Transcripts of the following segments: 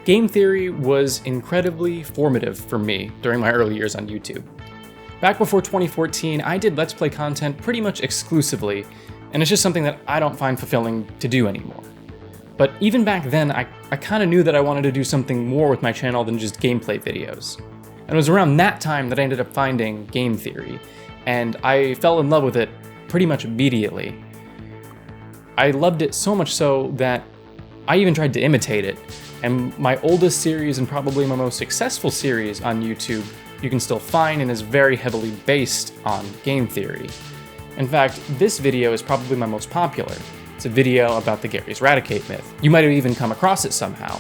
Game theory was incredibly formative for me during my early years on YouTube. Back before 2014, I did Let's Play content pretty much exclusively, and it's just something that I don't find fulfilling to do anymore. But even back then, I kind of knew that I wanted to do something more with my channel than just gameplay videos. And it was around that time that I ended up finding Game Theory, and I fell in love with it pretty much immediately. I loved it so much so that I even tried to imitate it, and my oldest series and probably my most successful series on YouTube you can still find and is very heavily based on game theory. In fact, this video is probably my most popular. It's a video about the Gary's Eradicate myth. You might have even come across it somehow.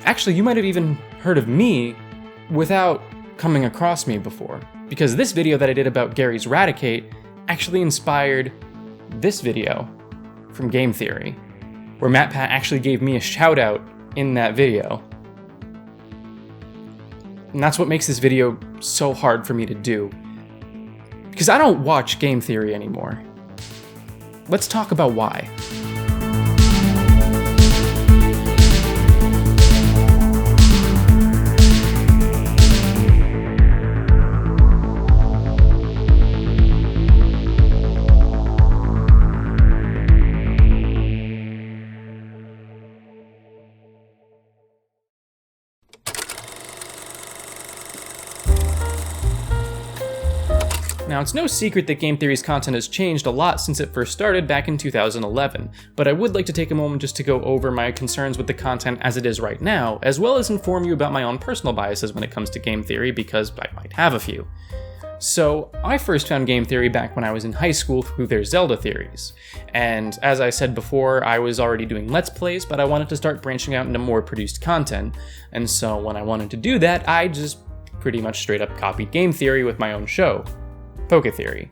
Actually, you might have even heard of me without coming across me before, because this video that I did about Gary's Eradicate actually inspired this video from Game Theory, where MatPat actually gave me a shout out in that video. And that's what makes this video so hard for me to do, because I don't watch Game Theory anymore. Let's talk about why. Now, it's no secret that Game Theory's content has changed a lot since it first started back in 2011, but I would like to take a moment just to go over my concerns with the content as it is right now, as well as inform you about my own personal biases when it comes to game theory, because I might have a few. So, I first found Game Theory back when I was in high school through their Zelda theories, and as I said before, I was already doing Let's Plays, but I wanted to start branching out into more produced content, and so when I wanted to do that, I just pretty much straight up copied Game Theory with my own show. Poke Theory.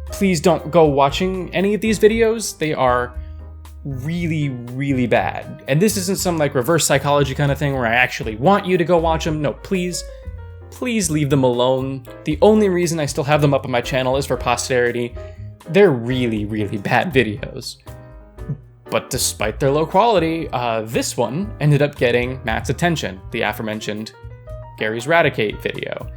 Please don't go watching any of these videos. They are really, really bad. And this isn't some like reverse psychology kind of thing where I actually want you to go watch them. No, please leave them alone. The only reason I still have them up on my channel is for posterity. They're really, really bad videos. But despite their low quality, this one ended up getting Matt's attention, the aforementioned Gary's Eradicate video.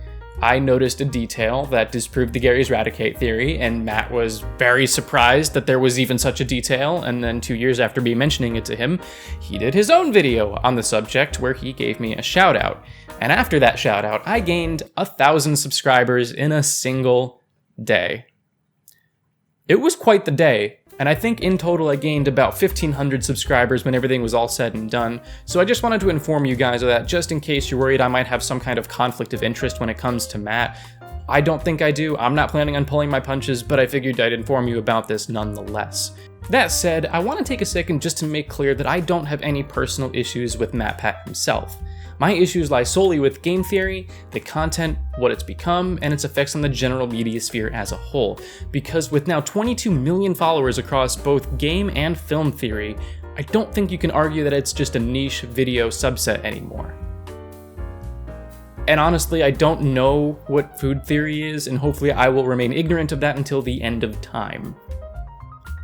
I noticed a detail that disproved the Gary's Eradicate theory, and Matt was very surprised that there was even such a detail, and then 2 years after me mentioning it to him, he did his own video on the subject where he gave me a shout out. And after that shout out, I gained 1,000 subscribers in a single day. It was quite the day, and I think in total I gained about 1,500 subscribers when everything was all said and done, so I just wanted to inform you guys of that just in case you're worried I might have some kind of conflict of interest when it comes to Matt. I don't think I do, I'm not planning on pulling my punches, but I figured I'd inform you about this nonetheless. That said, I want to take a second just to make clear that I don't have any personal issues with MatPat himself. My issues lie solely with game theory, the content, what it's become, and its effects on the general media sphere as a whole. Because with now 22 million followers across both game and film theory, I don't think you can argue that it's just a niche video subset anymore. And honestly, I don't know what food theory is, and hopefully I will remain ignorant of that until the end of time.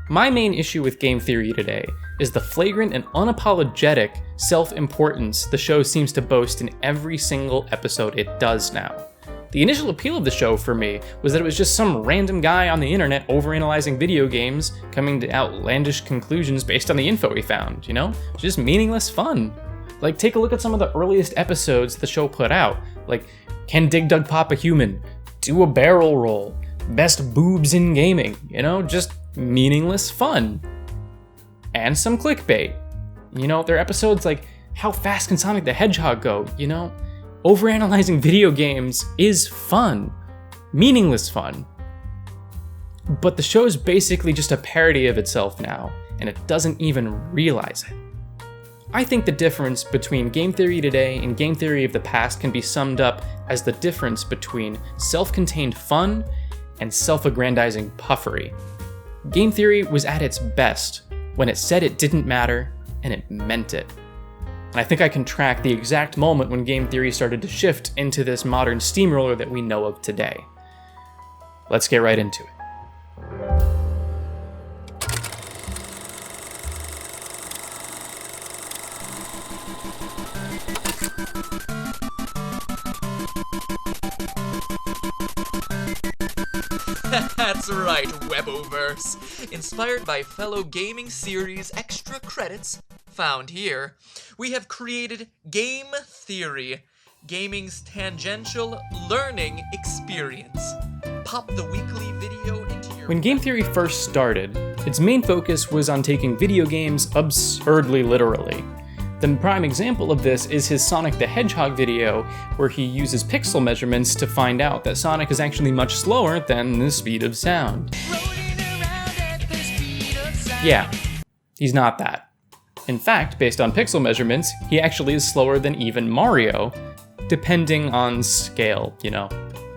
My main issue with Game Theory today is the flagrant and unapologetic self-importance the show seems to boast in every single episode it does now. The initial appeal of the show for me was that it was just some random guy on the internet overanalyzing video games, coming to outlandish conclusions based on the info he found, you know? Just meaningless fun. Like, take a look at some of the earliest episodes the show put out, like, can Dig Dug Pop a Human? Do a barrel roll? Best boobs in gaming? You know, just meaningless fun. And some clickbait. You know, there are episodes like, how fast can Sonic the Hedgehog go? You know, overanalyzing video games is fun. Meaningless fun. But the show's basically just a parody of itself now, and it doesn't even realize it. I think the difference between Game Theory today and Game Theory of the past can be summed up as the difference between self-contained fun and self-aggrandizing puffery. Game Theory was at its best when it said it didn't matter, and it meant it. And I think I can track the exact moment when Game Theory started to shift into this modern steamroller that we know of today. Let's get right into it. That's right, Weboverse. Inspired by fellow gaming series extra credits, found here, we have created Game Theory, gaming's tangential learning experience. Pop the weekly video into your... When Game Theory first started, its main focus was on taking video games absurdly literally. The prime example of this is his Sonic the Hedgehog video, where he uses pixel measurements to find out that Sonic is actually much slower than the speed of sound. Yeah, he's not that. In fact, based on pixel measurements, he actually is slower than even Mario, depending on scale, you know.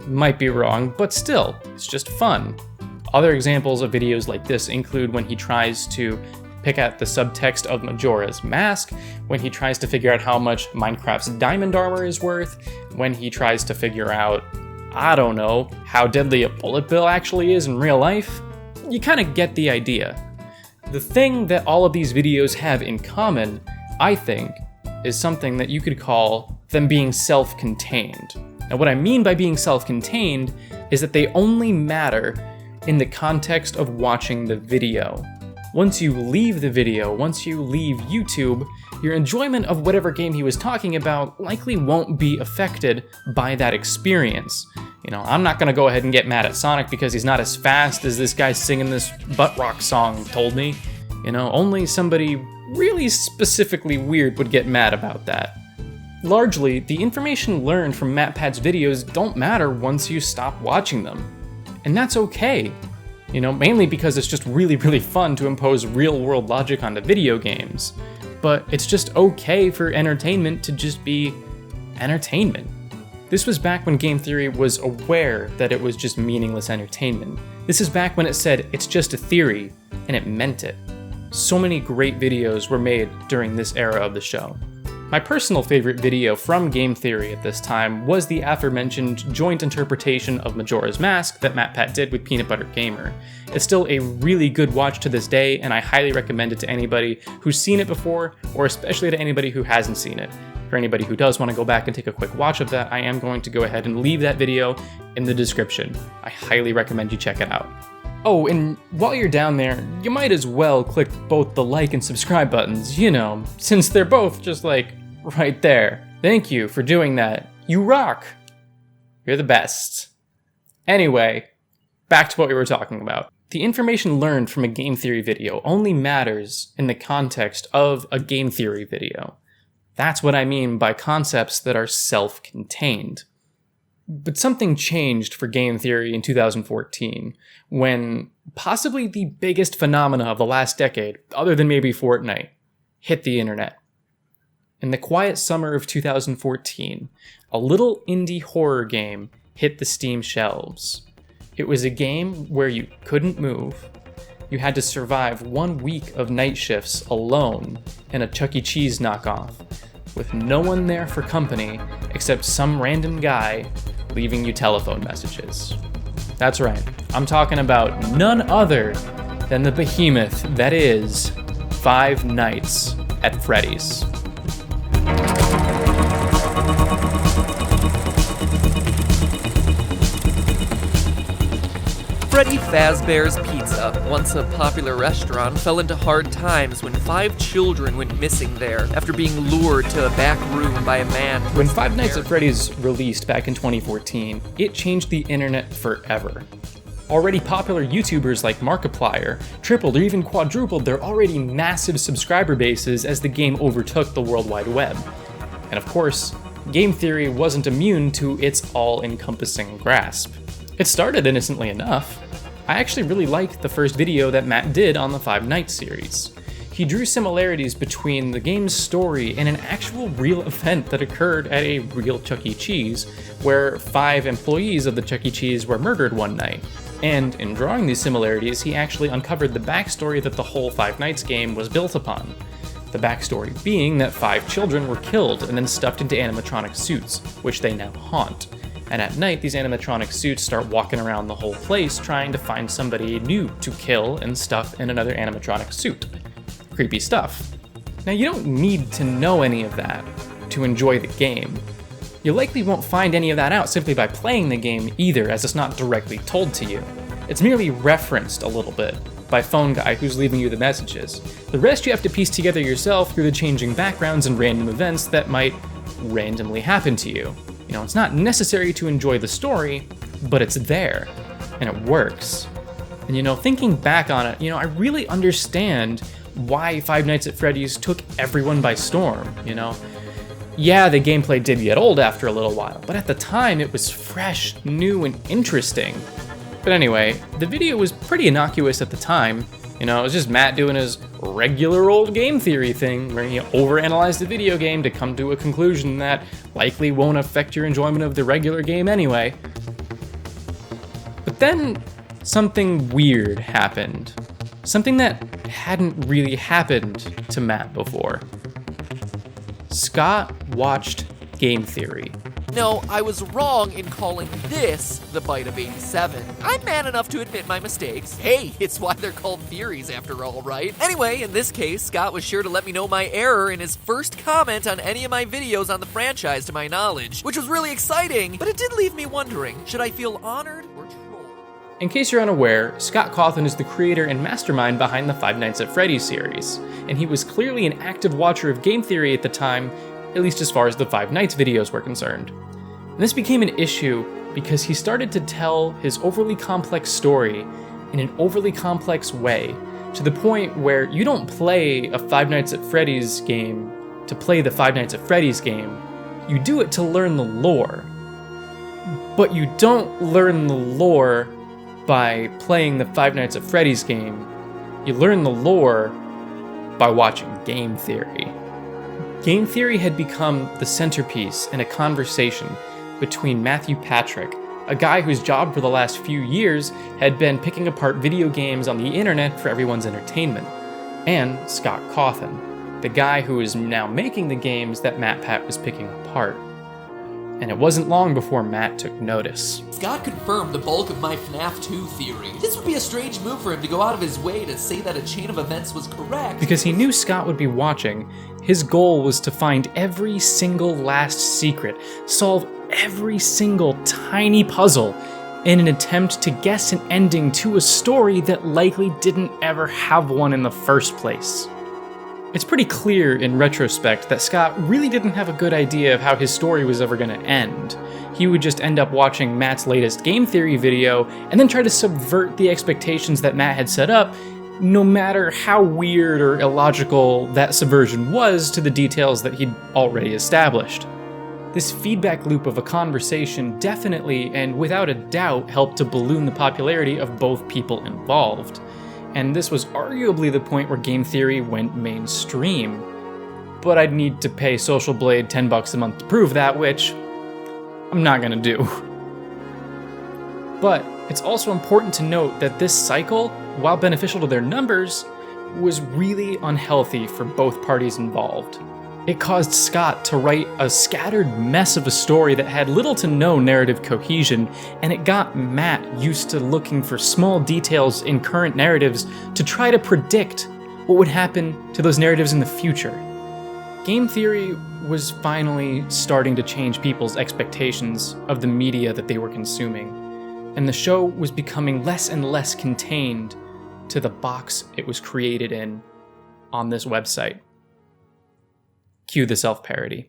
Might be wrong, but still, it's just fun. Other examples of videos like this include when he tries to pick at the subtext of Majora's Mask, when he tries to figure out how much Minecraft's diamond armor is worth, when he tries to figure out, I don't know, how deadly a bullet bill actually is in real life. You kind of get the idea. The thing that all of these videos have in common, I think, is something that you could call them being self-contained. Now, what I mean by being self-contained is that they only matter in the context of watching the video. Once you leave the video, once you leave YouTube, your enjoyment of whatever game he was talking about likely won't be affected by that experience. You know, I'm not gonna go ahead and get mad at Sonic because he's not as fast as this guy singing this butt rock song told me. You know, only somebody really specifically weird would get mad about that. Largely, the information learned from MatPat's videos don't matter once you stop watching them. And that's okay. You know, mainly because it's just really fun to impose real-world logic onto video games. But it's just okay for entertainment to just be entertainment. This was back when Game Theory was aware that it was just meaningless entertainment. This is back when it said, it's just a theory, and it meant it. So many great videos were made during this era of the show. My personal favorite video from Game Theory at this time was the aforementioned joint interpretation of Majora's Mask that MatPat did with Peanut Butter Gamer. It's still a really good watch to this day, and I highly recommend it to anybody who's seen it before, or especially to anybody who hasn't seen it. For anybody who does want to go back and take a quick watch of that, I am going to go ahead and leave that video in the description. I highly recommend you check it out. Oh, and while you're down there, you might as well click both the like and subscribe buttons, you know, since they're both just like right there. Thank you for doing that. You rock. You're the best. Anyway, back to what we were talking about. The information learned from a Game Theory video only matters in the context of a Game Theory video. That's what I mean by concepts that are self-contained. But something changed for Game Theory in 2014, when possibly the biggest phenomena of the last decade, other than maybe Fortnite, hit the internet. In the quiet summer of 2014, a little indie horror game hit the Steam shelves. It was a game where you couldn't move. You had to survive 1 week of night shifts alone in a Chuck E. Cheese knockoff, with no one there for company except some random guy leaving you telephone messages. That's right, I'm talking about none other than the behemoth that is Five Nights at Freddy's. Freddy Fazbear's Pizza, once a popular restaurant, fell into hard times when 5 children went missing there after being lured to a back room by a man. When Five Nights at Freddy's released back in 2014, it changed the internet forever. Already popular YouTubers like Markiplier tripled or even quadrupled their already massive subscriber bases as the game overtook the World Wide Web. And of course, Game Theory wasn't immune to its all-encompassing grasp. It started innocently enough. I actually really liked the first video that Matt did on the Five Nights series. He drew similarities between the game's story and an actual real event that occurred at a real Chuck E. Cheese, where 5 employees of the Chuck E. Cheese were murdered one night. And in drawing these similarities, he actually uncovered the backstory that the whole Five Nights game was built upon. The backstory being that 5 children were killed and then stuffed into animatronic suits, which they now haunt. And at night, these animatronic suits start walking around the whole place trying to find somebody new to kill and stuff in another animatronic suit. Creepy stuff. Now, you don't need to know any of that. to enjoy the game. You likely won't find any of that out simply by playing the game either, as it's not directly told to you. It's merely referenced a little bit by phone guy who's leaving you the messages. The rest you have to piece together yourself through the changing backgrounds and random events that might randomly happen to you. You know, it's not necessary to enjoy the story, but it's there, and it works. And you know, thinking back on it, I really understand why Five Nights at Freddy's took everyone by storm, Yeah, the gameplay did get old after a little while, but at the time it was fresh, new, and interesting. But anyway, the video was pretty innocuous at the time. It was just Matt doing his regular old game theory thing, where he overanalyzed the video game to come to a conclusion that likely won't affect your enjoyment of the regular game anyway. But then, something weird happened. Something that hadn't really happened to Matt before. Scott watched Game Theory. No, I was wrong in calling this the Bite of 87. I'm man enough to admit my mistakes. Hey, it's why they're called theories after all, right? Anyway, in this case, Scott was sure to let me know my error in his first comment on any of my videos on the franchise to my knowledge, which was really exciting, but it did leave me wondering, should I feel honored or trolled? In case you're unaware, Scott Cawthon is the creator and mastermind behind the Five Nights at Freddy's series, and he was clearly an active watcher of Game Theory at the time, at least as far as the Five Nights videos were concerned. And this became an issue because he started to tell his overly complex story in an overly complex way, to the point where you don't play a Five Nights at Freddy's game to play the Five Nights at Freddy's game, you do it to learn the lore. But you don't learn the lore by playing the Five Nights at Freddy's game, you learn the lore by watching Game Theory. Game Theory had become the centerpiece in a conversation between Matthew Patrick, a guy whose job for the last few years had been picking apart video games on the internet for everyone's entertainment, and Scott Cawthon, the guy who is now making the games that MatPat was picking apart. And it wasn't long before Matt took notice. Scott confirmed the bulk of my FNAF 2 theory. This would be a strange move for him to go out of his way to say that a chain of events was correct. Because he knew Scott would be watching, his goal was to find every single last secret, solve every single tiny puzzle, in an attempt to guess an ending to a story that likely didn't ever have one in the first place. It's pretty clear in retrospect that Scott really didn't have a good idea of how his story was ever going to end. He would just end up watching Matt's latest Game Theory video and then try to subvert the expectations that Matt had set up, no matter how weird or illogical that subversion was to the details that he'd already established. This feedback loop of a conversation definitely and without a doubt helped to balloon the popularity of both people involved. And this was arguably the point where Game Theory went mainstream. But I'd need to pay Social Blade $10 a month to prove that, which I'm not gonna do. But it's also important to note that this cycle, while beneficial to their numbers, was really unhealthy for both parties involved. It caused Scott to write a scattered mess of a story that had little to no narrative cohesion, and it got Matt used to looking for small details in current narratives to try to predict what would happen to those narratives in the future. Game Theory was finally starting to change people's expectations of the media that they were consuming, and the show was becoming less and less contained to the box it was created in on this website. Cue the self-parody.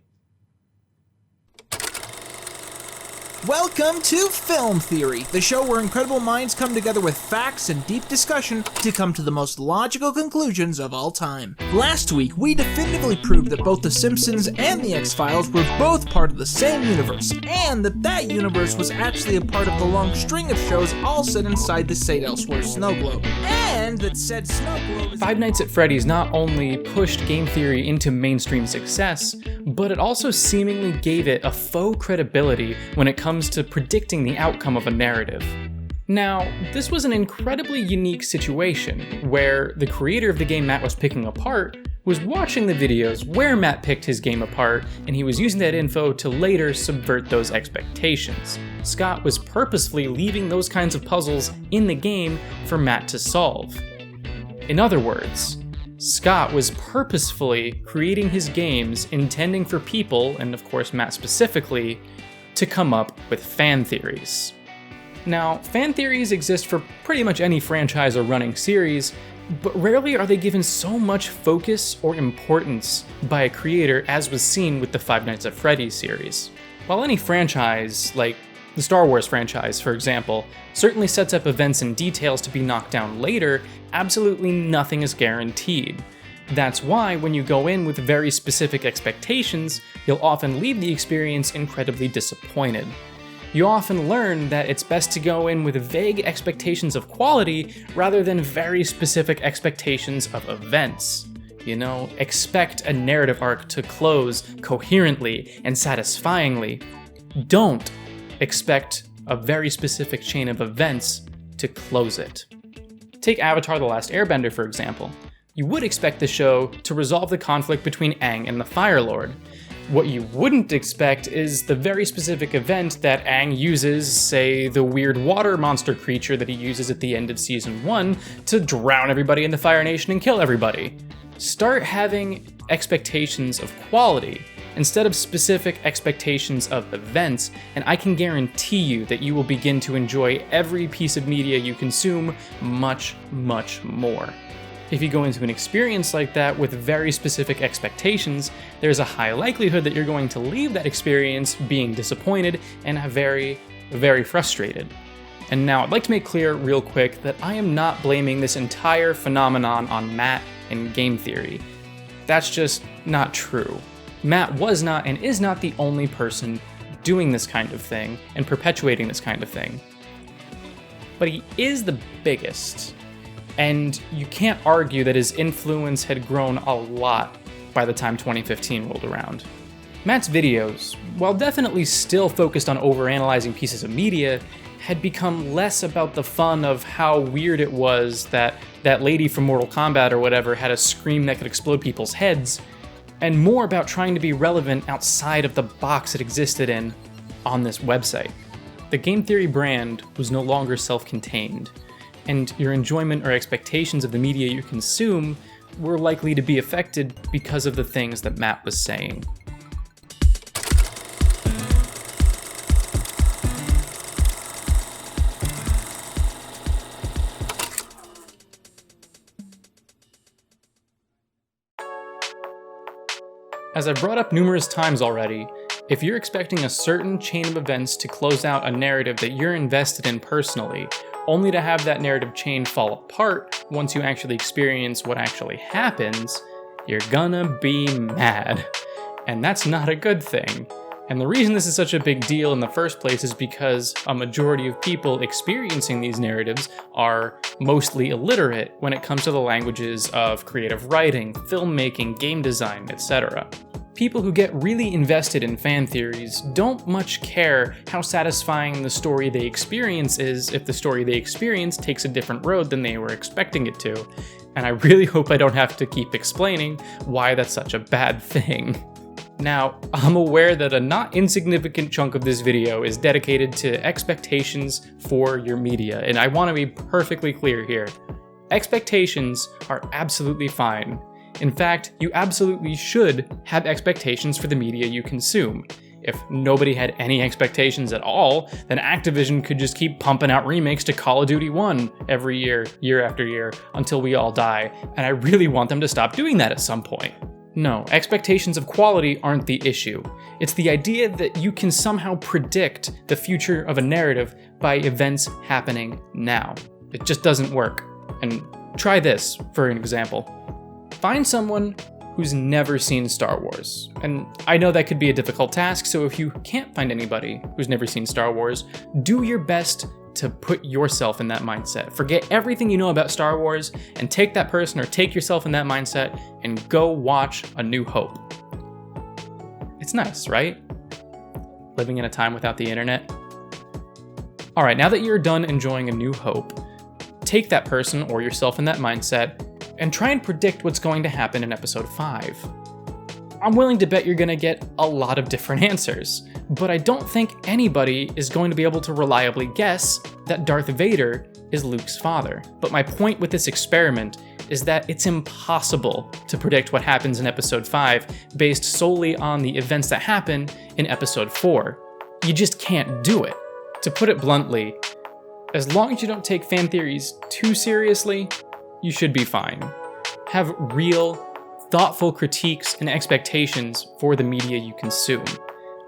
Welcome to Film Theory, the show where incredible minds come together with facts and deep discussion to come to the most logical conclusions of all time. Last week, we definitively proved that both The Simpsons and The X-Files were both part of the same universe, and that universe was actually a part of the long string of shows all set inside the Say Elsewhere snow globe. And that said snow globe is... Five Nights at Freddy's not only pushed Game Theory into mainstream success, but it also seemingly gave it a faux credibility when it comes to predicting the outcome of a narrative. Now, this was an incredibly unique situation, where the creator of the game Matt was picking apart was watching the videos where Matt picked his game apart, and he was using that info to later subvert those expectations. Scott was purposefully leaving those kinds of puzzles in the game for Matt to solve. In other words, Scott was purposefully creating his games intending for people, and of course Matt specifically, to come up with fan theories. Now, fan theories exist for pretty much any franchise or running series, but rarely are they given so much focus or importance by a creator as was seen with the Five Nights at Freddy's series. While any franchise, like the Star Wars franchise for example, certainly sets up events and details to be knocked down later, absolutely nothing is guaranteed. That's why when you go in with very specific expectations, you'll often leave the experience incredibly disappointed. You often learn that it's best to go in with vague expectations of quality rather than very specific expectations of events. You know, expect a narrative arc to close coherently and satisfyingly. Don't expect a very specific chain of events to close it. Take Avatar: The Last Airbender, for example. You would expect the show to resolve the conflict between Aang and the Fire Lord. What you wouldn't expect is the very specific event that Aang uses, say the weird water monster creature that he uses at the end of Season 1 to drown everybody in the Fire Nation and kill everybody. Start having expectations of quality instead of specific expectations of events, and I can guarantee you that you will begin to enjoy every piece of media you consume much, much more. If you go into an experience like that with very specific expectations, there's a high likelihood that you're going to leave that experience being disappointed and very, very frustrated. And now I'd like to make clear real quick that I am not blaming this entire phenomenon on Matt and game theory. That's just not true. Matt was not and is not the only person doing this kind of thing and perpetuating this kind of thing. But he is the biggest. And you can't argue that his influence had grown a lot by the time 2015 rolled around. Matt's videos, while definitely still focused on overanalyzing pieces of media, had become less about the fun of how weird it was that that lady from Mortal Kombat or whatever had a scream that could explode people's heads, and more about trying to be relevant outside of the box it existed in on this website. The Game Theory brand was no longer self-contained, and your enjoyment or expectations of the media you consume were likely to be affected because of the things that Matt was saying. As I've brought up numerous times already, if you're expecting a certain chain of events to close out a narrative that you're invested in personally, only to have that narrative chain fall apart once you actually experience what actually happens, you're gonna be mad. And that's not a good thing. And the reason this is such a big deal in the first place is because a majority of people experiencing these narratives are mostly illiterate when it comes to the languages of creative writing, filmmaking, game design, etc. People who get really invested in fan theories don't much care how satisfying the story they experience is if the story they experience takes a different road than they were expecting it to. And I really hope I don't have to keep explaining why that's such a bad thing. Now, I'm aware that a not insignificant chunk of this video is dedicated to expectations for your media, and I want to be perfectly clear here. Expectations are absolutely fine. In fact, you absolutely should have expectations for the media you consume. If nobody had any expectations at all, then Activision could just keep pumping out remakes to Call of Duty 1 every year, year after year, until we all die, and I really want them to stop doing that at some point. No, expectations of quality aren't the issue. It's the idea that you can somehow predict the future of a narrative by events happening now. It just doesn't work. And try this for an example. Find someone who's never seen Star Wars. And I know that could be a difficult task, so if you can't find anybody who's never seen Star Wars, do your best to put yourself in that mindset. Forget everything you know about Star Wars and take that person or take yourself in that mindset and go watch A New Hope. It's nice, right? Living in a time without the internet. All right, now that you're done enjoying A New Hope, take that person or yourself in that mindset and try and predict what's going to happen in episode 5. I'm willing to bet you're gonna get a lot of different answers, but I don't think anybody is going to be able to reliably guess that Darth Vader is Luke's father. But my point with this experiment is that it's impossible to predict what happens in episode 5 based solely on the events that happen in episode 4. You just can't do it. To put it bluntly, as long as you don't take fan theories too seriously, you should be fine. Have real, thoughtful critiques and expectations for the media you consume.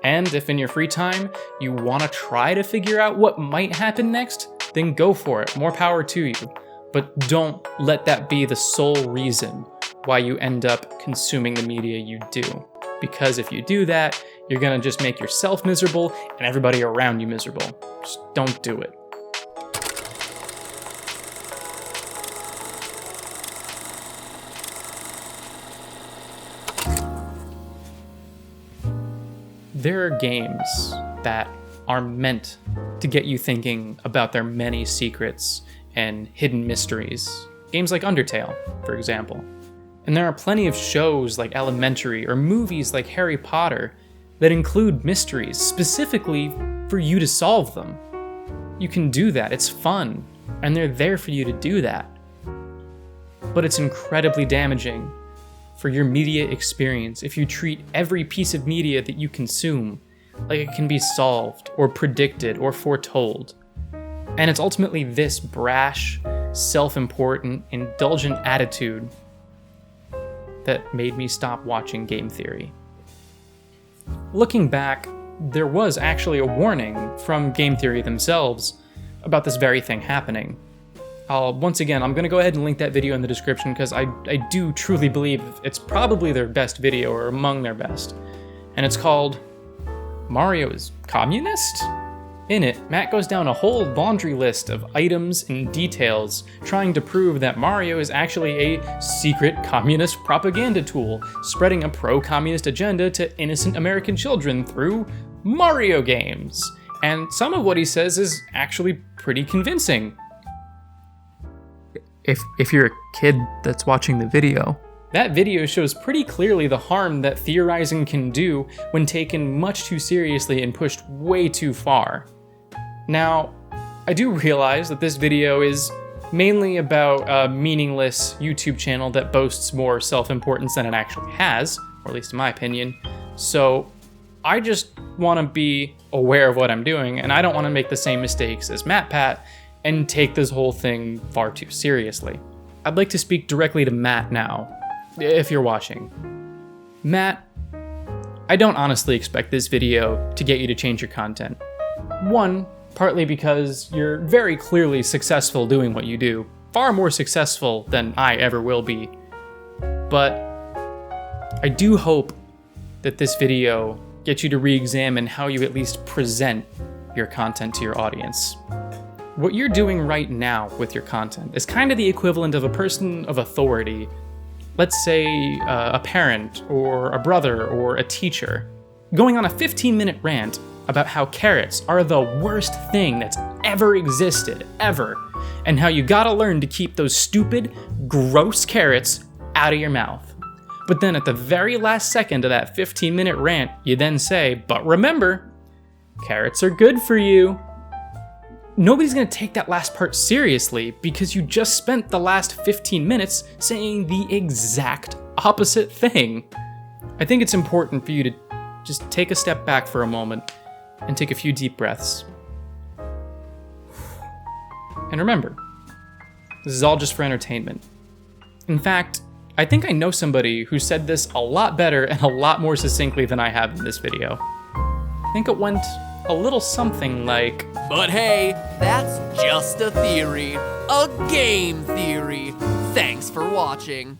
And if in your free time you want to try to figure out what might happen next, then go for it. More power to you. But don't let that be the sole reason why you end up consuming the media you do. Because if you do that, you're gonna just make yourself miserable and everybody around you miserable. Just don't do it. There are games that are meant to get you thinking about their many secrets and hidden mysteries. Games like Undertale, for example. And there are plenty of shows like Elementary or movies like Harry Potter that include mysteries specifically for you to solve them. You can do that, it's fun, and they're there for you to do that. But it's incredibly damaging for your media experience if you treat every piece of media that you consume like it can be solved or predicted or foretold. And it's ultimately this brash, self-important, indulgent attitude that made me stop watching Game Theory. Looking back, there was actually a warning from Game Theory themselves about this very thing happening. Once again, I'm going to go ahead and link that video in the description because I do truly believe it's probably their best video or among their best. And it's called Mario is Communist? In it, Matt goes down a whole laundry list of items and details trying to prove that Mario is actually a secret communist propaganda tool, spreading a pro-communist agenda to innocent American children through Mario games. And some of what he says is actually pretty convincing. If you're a kid that's watching the video, that video shows pretty clearly the harm that theorizing can do when taken much too seriously and pushed way too far. Now, I do realize that this video is mainly about a meaningless YouTube channel that boasts more self-importance than it actually has, or at least in my opinion, so I just want to be aware of what I'm doing, and I don't want to make the same mistakes as MatPat and take this whole thing far too seriously. I'd like to speak directly to Matt now, if you're watching. Matt, I don't honestly expect this video to get you to change your content. One, partly because you're very clearly successful doing what you do, far more successful than I ever will be. But I do hope that this video gets you to re-examine how you at least present your content to your audience. What you're doing right now with your content is kind of the equivalent of a person of authority, let's say a parent or a brother or a teacher, going on a 15-minute rant about how carrots are the worst thing that's ever existed, ever, and how you gotta learn to keep those stupid, gross carrots out of your mouth. But then at the very last second of that 15-minute rant, you then say, but remember, carrots are good for you. Nobody's gonna take that last part seriously because you just spent the last 15 minutes saying the exact opposite thing. I think it's important for you to just take a step back for a moment and take a few deep breaths. And remember, this is all just for entertainment. In fact, I think I know somebody who said this a lot better and a lot more succinctly than I have in this video. I think it went a little something like, but hey, that's just a theory. A game theory. Thanks for watching.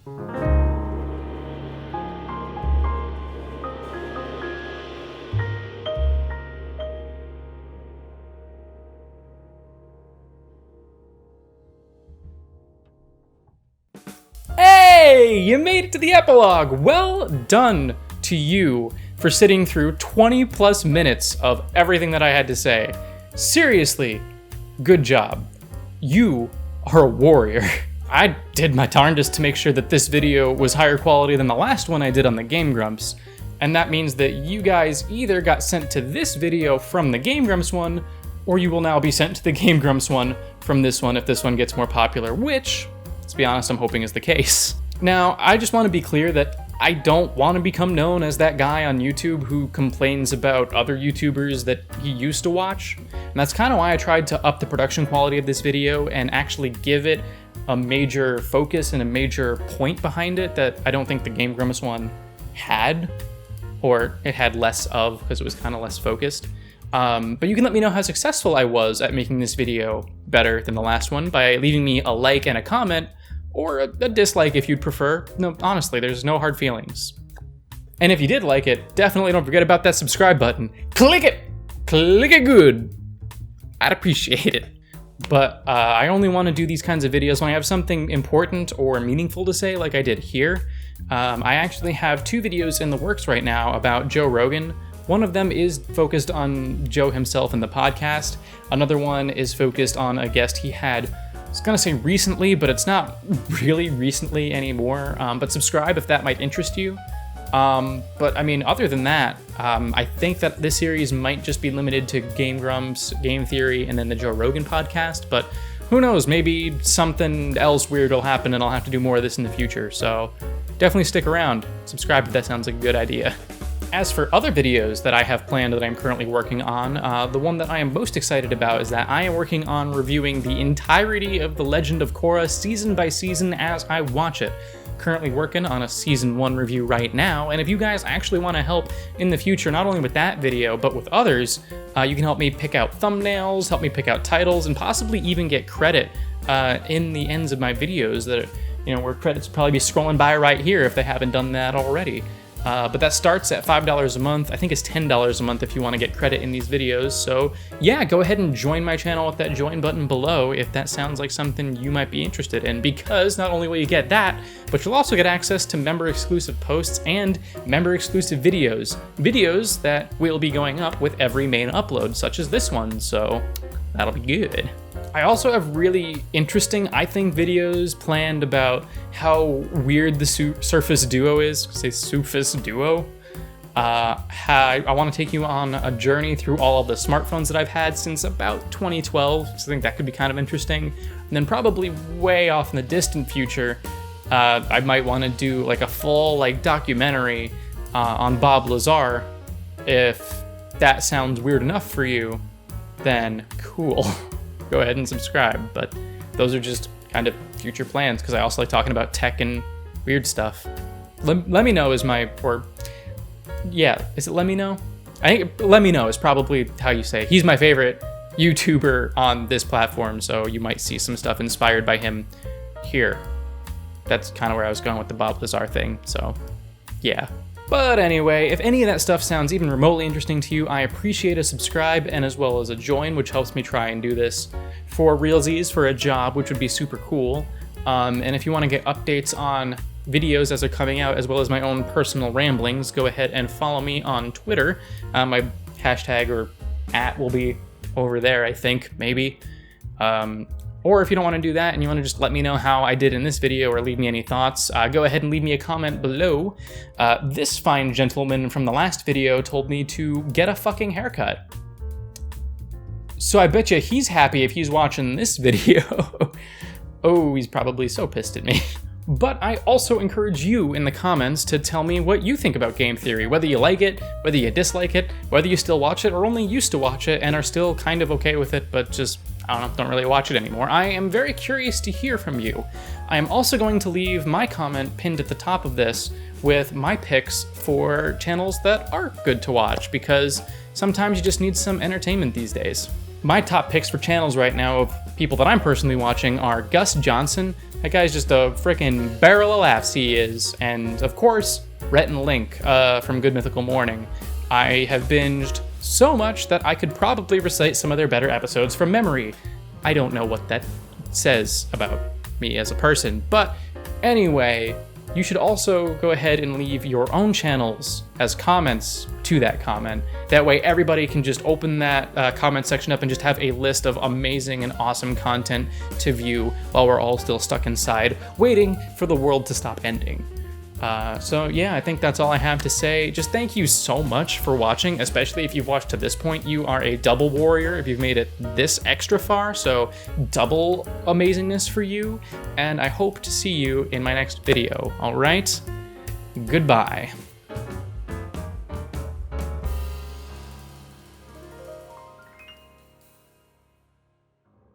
hey, you made it to the epilogue. Well done to you for sitting through 20 plus minutes of everything that I had to say. Seriously, good job. You are a warrior. I did my darndest to make sure that this video was higher quality than the last one I did on the Game Grumps, and that means that you guys either got sent to this video from the Game Grumps one, or you will now be sent to the Game Grumps one from this one if this one gets more popular, which let's be honest, I'm hoping is the case. Now, I just want to be clear that I don't want to become known as that guy on YouTube who complains about other YouTubers that he used to watch. And that's kind of why I tried to up the production quality of this video and actually give it a major focus and a major point behind it that I don't think the Game Grumps one had, or it had less of because it was kind of less focused. But you can let me know how successful I was at making this video better than the last one by leaving me a like and a comment, or a dislike if you'd prefer. No, honestly, there's no hard feelings. And if you did like it, definitely don't forget about that subscribe button. Click it! Click it good! I'd appreciate it. But I only want to do these kinds of videos when I have something important or meaningful to say, like I did here. I actually have 2 videos in the works right now about Joe Rogan. One of them is focused on Joe himself and the podcast. Another one is focused on a guest he had, I was gonna say recently, but it's not really recently anymore. But subscribe if that might interest you. But I mean, other than that, I think that this series might just be limited to Game Grumps, Game Theory, and then the Joe Rogan podcast. But who knows, maybe something else weird will happen and I'll have to do more of this in the future. So definitely stick around. Subscribe if that sounds like a good idea. As for other videos that I have planned that I'm currently working on, the one that I am most excited about is that I am working on reviewing the entirety of The Legend of Korra season by season as I watch it. Currently working on a season 1 review right now, and if you guys actually want to help in the future, not only with that video, but with others, you can help me pick out thumbnails, help me pick out titles, and possibly even get credit in the ends of my videos that, where credits will probably be scrolling by right here if they haven't done that already. But that starts at $5 a month. I think it's $10 a month if you want to get credit in these videos. So yeah, go ahead and join my channel with that join button below if that sounds like something you might be interested in, because not only will you get that, but you'll also get access to member exclusive posts and member exclusive videos. Videos that will be going up with every main upload, such as this one, so that'll be good. I also have really interesting, I think, videos planned about how weird the Surface Duo is. Say Surface Duo. I want to take you on a journey through all of the smartphones that I've had since about 2012. So I think that could be kind of interesting. And then probably way off in the distant future, I might want to do like a full documentary on Bob Lazar. If that sounds weird enough for you, then cool. Go ahead and subscribe, but those are just kind of future plans because I also like talking about tech and weird stuff. Let me know is my, or yeah, is it let me know? I think let me know is probably how you say it. He's my favorite YouTuber on this platform, so you might see some stuff inspired by him here. That's kind of where I was going with the Bob Lazar thing, so yeah. But anyway, if any of that stuff sounds even remotely interesting to you, I appreciate a subscribe and as well as a join, which helps me try and do this for realsies, for a job, which would be super cool. And if you want to get updates on videos as they're coming out, as well as my own personal ramblings, go ahead and follow me on Twitter. My hashtag or @ will be over there, I think, maybe. Or if you don't want to do that and you want to just let me know how I did in this video or leave me any thoughts, go ahead and leave me a comment below. This fine gentleman from the last video told me to get a fucking haircut. So I bet you he's happy if he's watching this video. Oh, he's probably so pissed at me. But I also encourage you in the comments to tell me what you think about game theory, whether you like it, whether you dislike it, whether you still watch it or only used to watch it and are still kind of okay with it, but just, I don't know, don't really watch it anymore. I am very curious to hear from you. I am also going to leave my comment pinned at the top of this with my picks for channels that are good to watch, because sometimes you just need some entertainment these days. My top picks for channels right now of people that I'm personally watching are Gus Johnson. That guy's just a frickin' barrel of laughs, he is. And of course, Rhett and Link from Good Mythical Morning. I have binged so much that I could probably recite some of their better episodes from memory. I don't know what that says about me as a person, but anyway, you should also go ahead and leave your own channels as comments to that comment. That way everybody can just open that comment section up and just have a list of amazing and awesome content to view while we're all still stuck inside, waiting for the world to stop ending. So yeah, I think that's all I have to say. Just thank you so much for watching, especially if you've watched to this point. You are a double warrior if you've made it this extra far, so double amazingness for you, and I hope to see you in my next video. All right, goodbye.